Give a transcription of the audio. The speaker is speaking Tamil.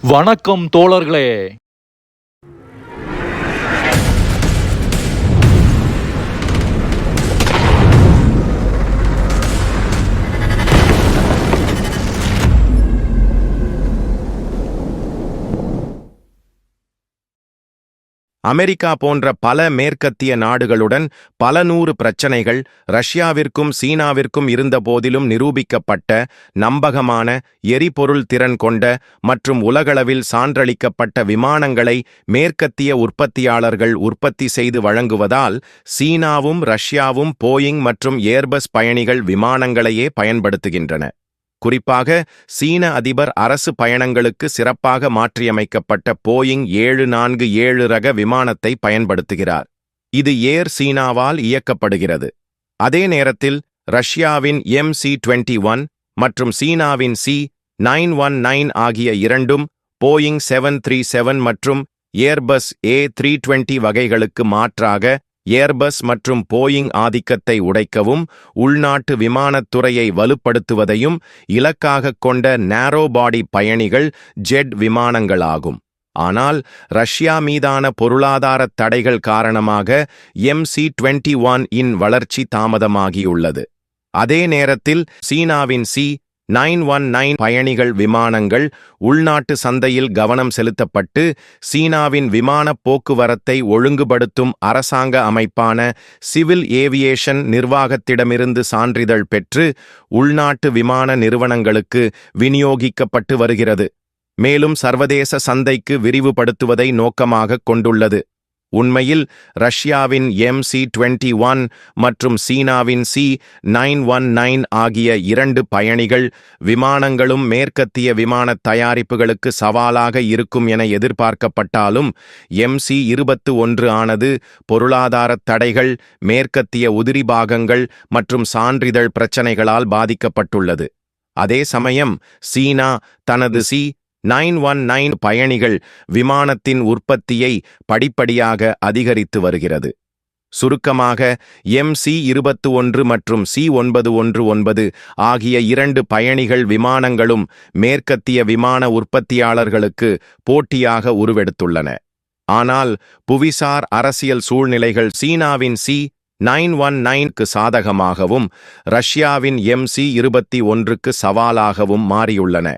வணக்கம் தோழர்களே. அமெரிக்கா போன்ற பல மேற்கத்திய நாடுகளுடன் பல நூறு பிரச்சனைகள் ரஷ்யாவிற்கும் சீனாவிற்கும் இருந்தபோதிலும் நிரூபிக்கப்பட்ட நம்பகமான எரிபொருள் திறன் கொண்ட மற்றும் உலகளவில் சான்றளிக்கப்பட்ட விமானங்களை மேற்கத்திய உற்பத்தியாளர்கள் உற்பத்தி செய்து வழங்குவதால் சீனாவும் ரஷ்யாவும் போயிங் மற்றும் ஏர்பஸ் பயணிகள் விமானங்களையே பயன்படுத்துகின்றன. குறிப்பாக சீன அதிபர் அரசு பயணங்களுக்கு சிறப்பாக மாற்றியமைக்கப்பட்ட போயிங் 747 ரக விமானத்தை பயன்படுத்துகிறார். இது ஏர் சீனாவால் இயக்கப்படுகிறது. அதே நேரத்தில் ரஷ்யாவின் MC-21 மற்றும் சீனாவின் C919 ஆகிய இரண்டும் போயிங் 737 மற்றும் ஏர்பஸ் A320 வகைகளுக்கு மாற்றாக ஏர்பஸ் மற்றும் போயிங் ஆதிக்கத்தை உடைக்கவும் உள்நாட்டு விமானத்துறையை வலுப்படுத்துவதையும் இலக்காகக் கொண்ட நேரோ பாடி பயணிகள் ஜெட் விமானங்களாகும். ஆனால் ரஷ்யா மீதான பொருளாதார தடைகள் காரணமாக MC-21 இன் வளர்ச்சி தாமதமாகியுள்ளது. அதே நேரத்தில் சீனாவின் C919 பயணிகள் விமானங்கள் உள்நாட்டு சந்தையில் கவனம் செலுத்தப்பட்டு சீனாவின் விமானப் போக்குவரத்தை ஒழுங்குபடுத்தும் அரசாங்க அமைப்பான சிவில் ஏவியேஷன் நிர்வாகத்திடமிருந்து சான்றிதழ் பெற்று உள்நாட்டு விமான நிறுவனங்களுக்கு விநியோகிக்கப்பட்டு வருகிறது. மேலும் சர்வதேச சந்தைக்கு விரிவுபடுத்துவதை நோக்கமாகக் கொண்டுள்ளது. உண்மையில் ரஷ்யாவின் MC-21 மற்றும் சீனாவின் C919 ஆகிய இரண்டு பயணிகள் விமானங்களும் மேற்கத்திய விமான தயாரிப்புகளுக்கு சவாலாக இருக்கும் என எதிர்பார்க்கப்பட்டாலும் MC-21 ஆனது பொருளாதார தடைகள், மேற்கத்திய உதிரி பாகங்கள் மற்றும் சான்றிதழ் பிரச்சினைகளால் பாதிக்கப்பட்டுள்ளது. அதே சமயம் சீனா தனது C919 பயணிகள் விமானத்தின் உற்பத்தியை படிப்படியாக அதிகரித்து வருகிறது. சுருக்கமாக MC-21 மற்றும் C919 ஆகிய இரண்டு பயணிகள் விமானங்களும் மேற்கத்திய விமான உற்பத்தியாளர்களுக்கு போட்டியாக உருவெடுத்துள்ளன. ஆனால் புவிசார் அரசியல் சூழ்நிலைகள் சீனாவின் C919க்கு சாதகமாகவும் ரஷ்யாவின் MC-21க்கு சவாலாகவும் மாறியுள்ளன.